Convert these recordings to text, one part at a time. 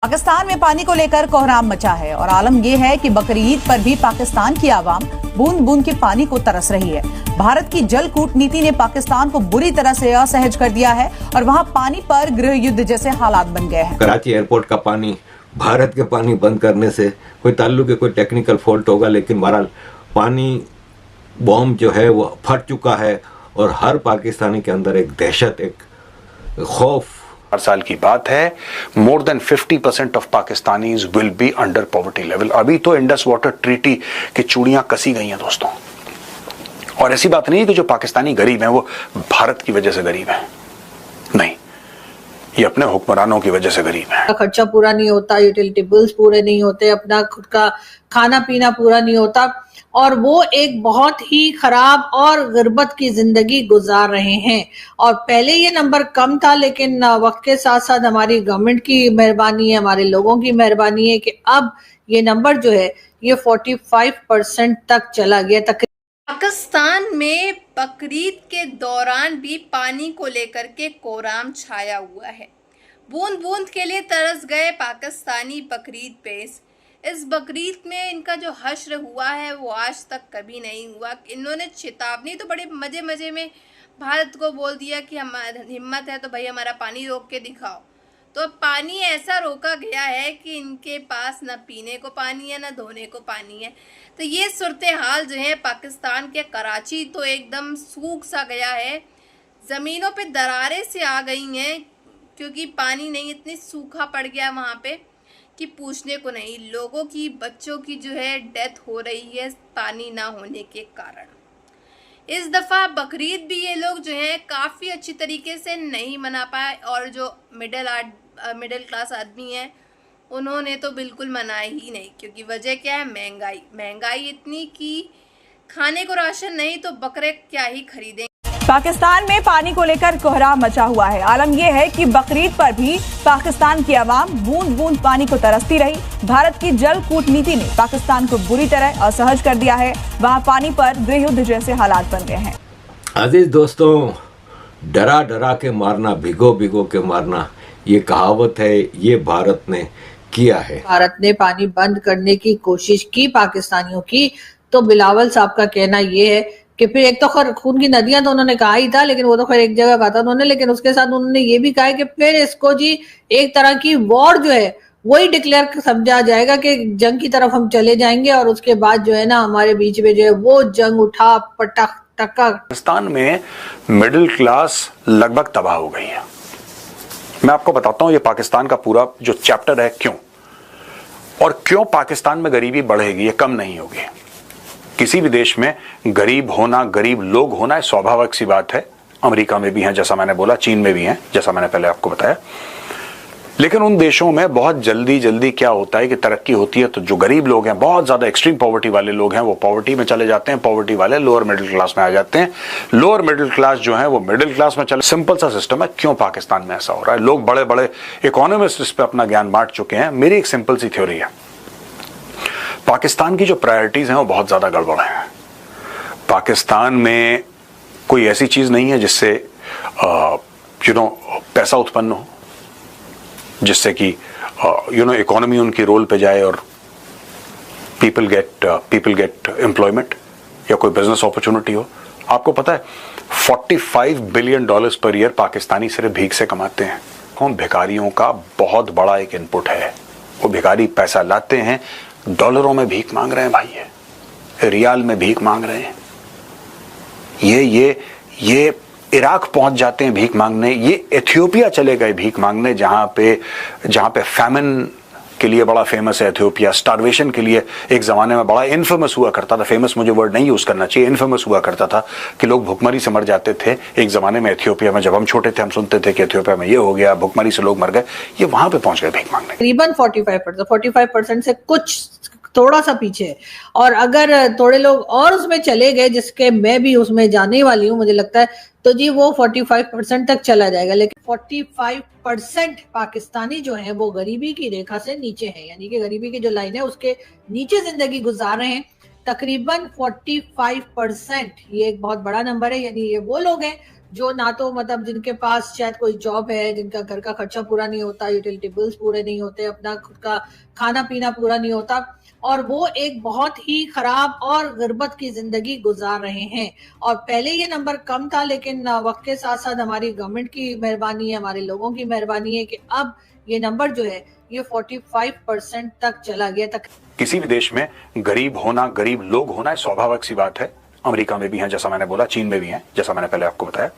पाकिस्तान में पानी को लेकर कोहराम मचा है और आलम यह है कि बकरीद पर भी पाकिस्तान की आवाम बूंद बूंद के पानी को तरस रही है। भारत की जल कूटनीति ने पाकिस्तान को बुरी तरह से असहज कर दिया है और वहां पानी पर गृह युद्ध जैसे हालात बन गए हैं। कराची एयरपोर्ट का पानी भारत के पानी बंद करने से कोई ताल्लुक है, कोई टेक्निकल फॉल्ट होगा, लेकिन बहरहाल पानी बॉम्ब जो है वो फट चुका है और हर पाकिस्तानी के अंदर एक दहशत, एक खौफ। हर साल की बात है, more than 50% of Pakistanis will be under poverty level. अभी तो इंडस वाटर ट्रीटी की चूड़ियां कसी गई हैं दोस्तों। और ऐसी बात नहीं है कि जो पाकिस्तानी गरीब हैं वो भारत की वजह से गरीब हैं, नहीं, ये अपने हुक्मरानों की वजह से गरीब हैं। खर्चा पूरा नहीं होता, यूटिलिटी बिल्स पूरे नहीं होते, अपना खुद का खाना पीना पूरा नहीं होता और वो एक बहुत ही खराब और गुर्बत की जिंदगी गुजार रहे हैं। और पहले ये नंबर कम था, लेकिन वक्त के साथ साथ हमारी गवर्नमेंट की मेहरबानी है, हमारे लोगों की मेहरबानी है कि अब ये नंबर जो है ये 45% तक चला गया। पाकिस्तान में बकरीद के दौरान भी पानी को लेकर के कोहराम छाया हुआ है। बूंद बूंद के लिए तरस गए पाकिस्तानी बकरीद पे। इस बकरीद में इनका जो हश्र हुआ है वो आज तक कभी नहीं हुआ। इन्होंने चेतावनी तो बड़े मजे मजे में भारत को बोल दिया कि हमारी हिम्मत है तो भाई हमारा पानी रोक के दिखाओ। तो अब पानी ऐसा रोका गया है कि इनके पास न पीने को पानी है न धोने को पानी है। तो ये सूरत हाल जो है पाकिस्तान के कराची तो एकदम सूख सा गया है, ज़मीनों पे दरारें से आ गई हैं क्योंकि पानी नहीं, इतनी सूखा पड़ गया वहाँ पे कि पूछने को नहीं। लोगों की, बच्चों की जो है डेथ हो रही है पानी ना होने के कारण। इस दफ़ा बकरीद भी ये लोग जो है काफ़ी अच्छी तरीके से नहीं मना पाए और जो मिडिल क्लास आदमी हैं उन्होंने तो बिल्कुल मनाया ही नहीं, क्योंकि वजह क्या है, महंगाई इतनी कि खाने को राशन नहीं तो बकरे क्या ही खरीदें। पाकिस्तान में पानी को लेकर कोहराम मचा हुआ है। आलम यह है कि बकरीद पर भी पाकिस्तान की आवाम बूंद बूंद पानी को तरसती रही। भारत की जल कूटनीति ने पाकिस्तान को बुरी तरह असहज कर दिया है। वहां पानी पर गृह युद्ध जैसे हालात बन गए हैं। अजीज दोस्तों, डरा डरा के मारना, भिगो भिगो के मारना, ये कहावत है, ये भारत ने किया है। भारत ने पानी बंद करने की कोशिश की पाकिस्तानियों की, तो बिलावल साहब का कहना ये है कि फिर एक तो खैर खून की नदियां तो उन्होंने कहा ही था, लेकिन वो तो खैर एक जगह कहा था उन्होंने, लेकिन उसके साथ उन्होंने ये भी कहा है कि फिर इसको जी एक तरह की वॉर जो है वही डिक्लेयर समझा जाएगा कि जंग की तरफ हम चले जाएंगे और उसके बाद जो है ना हमारे बीच में जो है वो जंग उठा पटक टक्का। पाकिस्तान में मिडिल क्लास लगभग तबाह हो गई है। मैं आपको बताता हूं ये पाकिस्तान का पूरा जो चैप्टर है, क्यों पाकिस्तान में गरीबी बढ़ेगी, ये कम नहीं होगी। किसी भी देश में गरीब होना, गरीब लोग होना स्वाभाविक सी बात है। अमेरिका में भी हैं, जैसा मैंने बोला, चीन में भी हैं, जैसा मैंने पहले आपको बताया। लेकिन उन देशों में बहुत जल्दी क्या होता है कि तरक्की होती है तो जो गरीब लोग हैं, बहुत ज्यादा एक्सट्रीम पॉवर्टी वाले लोग हैं, वो पॉवर्टी में चले जाते हैं, पॉवर्टी वाले लोअर मिडिल क्लास में आ जाते हैं, लोअर मिडिल क्लास जो है वो मिडिल क्लास में चले। सिंपल सा सिस्टम है। क्यों पाकिस्तान में ऐसा हो रहा है? लोग बड़े बड़े इकोनॉमिस्ट इस पर अपना ज्ञान बांट चुके हैं। मेरी एक सिंपल सी थ्योरी है, पाकिस्तान की जो प्रायोरिटीज हैं वो बहुत ज्यादा गड़बड़ है। पाकिस्तान में कोई ऐसी चीज नहीं है जिससे पैसा उत्पन्न हो, जिससे कि इकोनॉमी उनकी रोल पे जाए और पीपल गेट एम्प्लॉयमेंट या कोई बिजनेस अपॉर्चुनिटी हो। आपको पता है 45 billion dollars per year Pakistani सिर्फ भीख से कमाते हैं। उन भिखारियों का बहुत बड़ा एक इनपुट है। वो भिखारी पैसा लाते हैं, डॉलरों में भीख मांग रहे हैं भाई, ये रियाल में भीख मांग रहे हैं, ये इराक पहुंच जाते हैं भीख मांगने, ये इथियोपिया चले गए भीख मांगने, जहां पे फैमिन के लिए बड़ा फेमस है इथियोपिया, स्टार्वेशन के लिए एक जमाने में बड़ा इनफेमस हुआ करता था। फेमस मुझे वर्ड नहीं यूज करना चाहिए, इनफेमस हुआ करता था कि लोग भुखमरी से मर जाते थे एक जमाने में इथियोपिया में। जब हम छोटे थे हम सुनते थे कि इथियोपिया में ये हो गया, भुखमरी से लोग मर गए। ये वहां पे पहुंच गए भीख मांगने। तकरीबन 45% से कुछ थोड़ा सा पीछे है। और अगर थोड़े लोग और उसमें चले गए, जिसके मैं भी उसमें जाने वाली हूँ, मुझे लगता है तो जी वो 45% तक चला जाएगा। लेकिन 45% पाकिस्तानी जो है वो गरीबी की रेखा से नीचे है, यानी कि गरीबी की जो लाइन है उसके नीचे जिंदगी गुजार रहे हैं। तकरीबन 45%, ये एक बहुत बड़ा नंबर है। यानी ये वो लोग हैं जो ना तो मतलब जिनके पास शायद कोई जॉब है, जिनका घर का खर्चा पूरा नहीं होता, यूटिलिटी बिल्स पूरे नहीं होते, अपना खुद का खाना पीना पूरा नहीं होता, और वो एक बहुत ही खराब और गुर्बत की जिंदगी गुजार रहे हैं। और पहले ये नंबर कम था, लेकिन वक्त के साथ साथ हमारी गवर्नमेंट की मेहरबानी है, हमारे लोगों की मेहरबानी है कि अब ये नंबर जो है ये 45% तक चला गया तक। किसी भी देश में गरीब होना, गरीब लोग होना स्वाभाविक सी बात है। अमेरिका में भी है, जैसा मैंने बोला, चीन में भी है, जैसा मैंने पहले आपको बताया।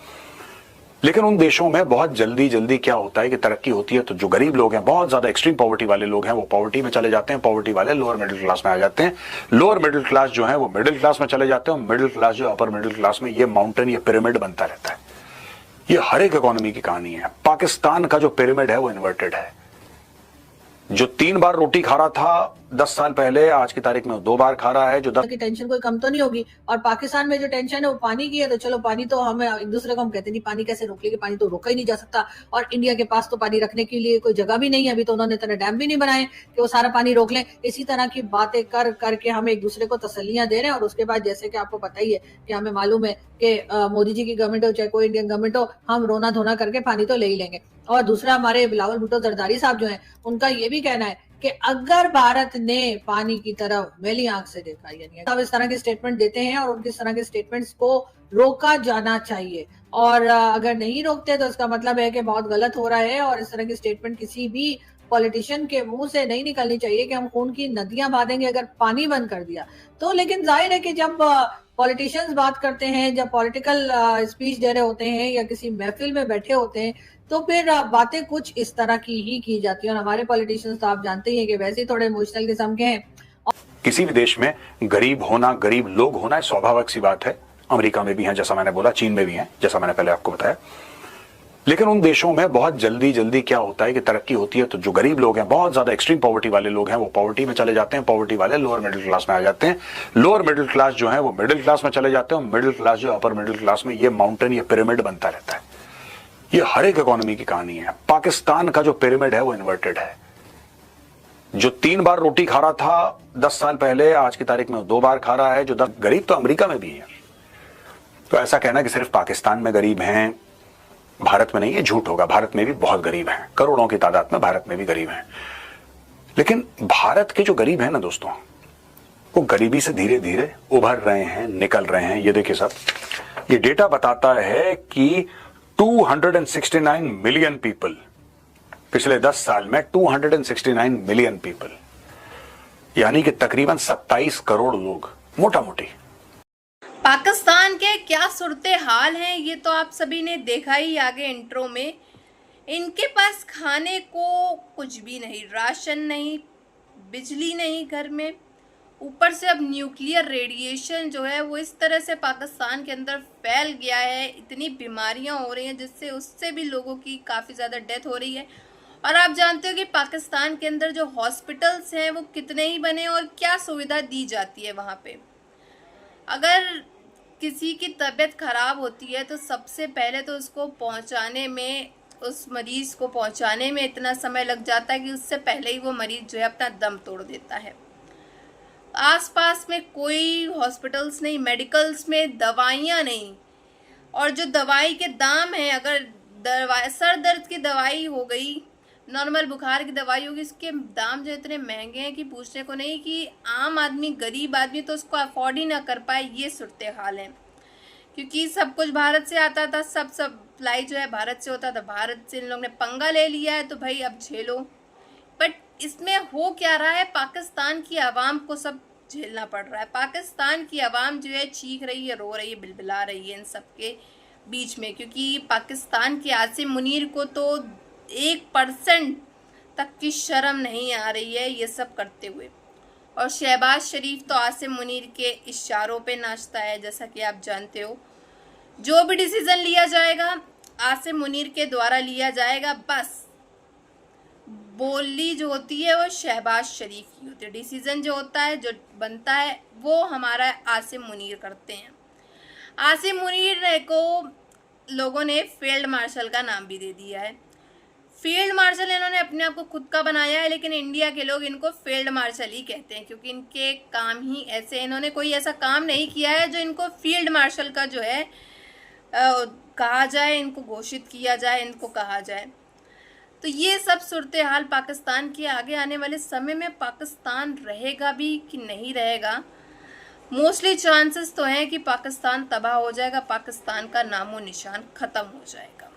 लेकिन उन देशों में बहुत जल्दी क्या होता है कि तरक्की होती है तो जो गरीब लोग हैं, बहुत ज्यादा एक्सट्रीम पॉवर्टी वाले लोग हैं, वो पॉवर्टी में चले जाते हैं, पॉवर्टी वाले लोअर मिडिल क्लास में आ जाते हैं, लोअर मिडिल क्लास जो है वो मिडिल क्लास में चले जाते हैं, और मिडिल क्लास जो अपर मिडिल क्लास में, ये माउंटेन, ये पिरामिड बनता रहता है। ये हर एक इकोनॉमी की कहानी है। पाकिस्तान का जो पिरामिड है वो इन्वर्टेड है। जो 3 बार रोटी खा रहा था 10 साल पहले, आज की तारीख में 2 बार खा रहा है। जो की टेंशन कोई कम तो नहीं होगी। और पाकिस्तान में जो टेंशन है वो पानी की है, तो चलो पानी तो हम एक दूसरे को हम कहते नहीं पानी कैसे रोक लेंगे, पानी तो रोका ही नहीं जा सकता। और इंडिया के पास तो पानी रखने के लिए कोई जगह भी नहीं है, अभी तो उन्होंने इतने डैम भी नहीं बनाए कि वो सारा पानी रोक लें। इसी तरह की बातें कर करके हम एक दूसरे को तसल्लियां दे रहे हैं, और उसके बाद जैसे कि आपको पता ही है कि हमें मालूम है कि मोदी जी की गवर्नमेंट हो चाहे कोई इंडियन गवर्नमेंट हो, हम रोना धोना करके पानी तो ले ही लेंगे। और दूसरा, हमारे बिलावल भुट्टो जरदारी साहब जो है, उनका ये भी कहना है कि अगर भारत ने पानी की तरफ मैली आंख से देखा, यानी अब इस तरह के स्टेटमेंट देते हैं और उनके इस तरह के स्टेटमेंट्स को रोका जाना चाहिए। और अगर नहीं रोकते तो इसका मतलब है कि बहुत गलत हो रहा है, और इस तरह की स्टेटमेंट किसी भी पॉलिटिशियन के मुंह से नहीं निकलनी चाहिए कि हम खून की नदियां बहा देंगे अगर पानी बंद कर दिया तो। लेकिन जाहिर है कि जब पॉलिटिशियंस बात करते हैं, जब पॉलिटिकल स्पीच दे रहे होते हैं या किसी महफिल में बैठे होते हैं, तो फिर बातें कुछ इस तरह की ही की जाती है। और हमारे पॉलिटिशियंस तो आप जानते ही हैं कि वैसे ही थोड़े इमोशनल किस्म के हैं। किसी भी देश में गरीब होना, गरीब लोग होना स्वाभाविक सी बात है। अमेरिका में भी है, जैसा मैंने बोला, चीन में भी है, जैसा मैंने पहले आपको बताया। लेकिन उन देशों में बहुत जल्दी क्या होता है कि तरक्की होती है तो जो गरीब लोग हैं, बहुत ज्यादा एक्सट्रीम पॉवर्टी वाले लोग हैं, वो पॉवर्टी में चले जाते हैं, पॉवर्टी वाले लोअर मिडिल क्लास में आ जाते हैं, लोअर मिडिल क्लास जो है वो मिडिल क्लास में चले जाते हैं, और मिडिल क्लास जो अपर मिडिल क्लास में, ये माउंटेन, ये पिरामिड बनता रहता है। ये हर एक इकोनॉमी की कहानी है। पाकिस्तान का जो पिरामिड है वो इन्वर्टेड है। जो 3 बार रोटी खा रहा था 10 साल पहले, आज की तारीख में 2 बार खा रहा है। जो गरीब तो अमेरिका में भी है। तो ऐसा कहना कि सिर्फ पाकिस्तान में गरीब हैं, भारत में नहीं, ये झूठ होगा। भारत में भी बहुत गरीब हैं, करोड़ों की तादाद में भारत में भी गरीब हैं। लेकिन भारत के जो गरीब हैं ना दोस्तों, वो गरीबी से धीरे धीरे उभर रहे हैं, निकल रहे हैं। ये देखिए साहब, ये डेटा बताता है कि 269 मिलियन पीपल, पिछले 10 साल में 269 मिलियन पीपल, यानी कि तकरीबन 27 करोड़ लोग, मोटा मोटी। पाकिस्तान के क्या सूरते हाल हैं ये तो आप सभी ने देखा ही आगे इंट्रो में। इनके पास खाने को कुछ भी नहीं, राशन नहीं, बिजली नहीं घर में, ऊपर से अब न्यूक्लियर रेडिएशन जो है वो इस तरह से पाकिस्तान के अंदर फैल गया है, इतनी बीमारियां हो रही हैं जिससे उससे भी लोगों की काफ़ी ज़्यादा डेथ हो रही है। और आप जानते हो कि पाकिस्तान के अंदर जो हॉस्पिटल्स हैं वो कितने ही बने और क्या सुविधा दी जाती है वहाँ पे। अगर किसी की तबीयत ख़राब होती है तो सबसे पहले तो उसको पहुँचाने में, उस मरीज़ को पहुँचाने में इतना समय लग जाता है कि उससे पहले ही वो मरीज़ जो है अपना दम तोड़ देता है। आसपास में कोई हॉस्पिटल्स नहीं, मेडिकल्स में दवाइयाँ नहीं, और जो दवाई के दाम हैं, अगर सर दर्द की दवाई हो गई, नॉर्मल बुखार की दवाई होगी, इसके दाम जो इतने महंगे हैं कि पूछने को नहीं, कि आम आदमी, गरीब आदमी तो उसको अफोर्ड ही ना कर पाए, ये सूरत हाल है। क्योंकि सब कुछ भारत से आता था, सब सप्लाई जो है भारत से होता था, भारत से इन लोगों ने पंगा ले लिया है तो भाई अब झेलो। बट इसमें हो क्या रहा है, पाकिस्तान की आवाम को सब झेलना पड़ रहा है। पाकिस्तान की आवाम जो है चीख रही है, रो रही है, बिलबिला रही है इन सब के बीच में, क्योंकि पाकिस्तान के आसिम मुनीर को तो 1% तक की शर्म नहीं आ रही है ये सब करते हुए। और शहबाज शरीफ तो आसिम मुनीर के इशारों पे नाचता है, जैसा कि आप जानते हो। जो भी डिसीजन लिया जाएगा आसिम मुनीर के द्वारा लिया जाएगा, बस बोली जो होती है वो शहबाज शरीफ की होती है, डिसीजन जो होता है, जो बनता है, वो हमारा आसिम मुनीर करते हैं। आसिम मुनीर को लोगों ने फील्ड मार्शल का नाम भी दे दिया है। फील्ड मार्शल इन्होंने अपने आप को खुद का बनाया है, लेकिन इंडिया के लोग इनको फील्ड मार्शल ही कहते हैं, क्योंकि इनके काम ही ऐसे, इन्होंने कोई ऐसा काम नहीं किया है जो इनको फील्ड मार्शल का जो है कहा जाए, इनको घोषित किया जाए, इनको कहा जाए। तो ये सब सूरत हाल पाकिस्तान की आगे आने वाले समय में पाकिस्तान रहेगा भी कि नहीं रहेगा। मोस्टली चांसेस तो हैं कि पाकिस्तान तबाह हो जाएगा, पाकिस्तान का नामो निशान ख़त्म हो जाएगा।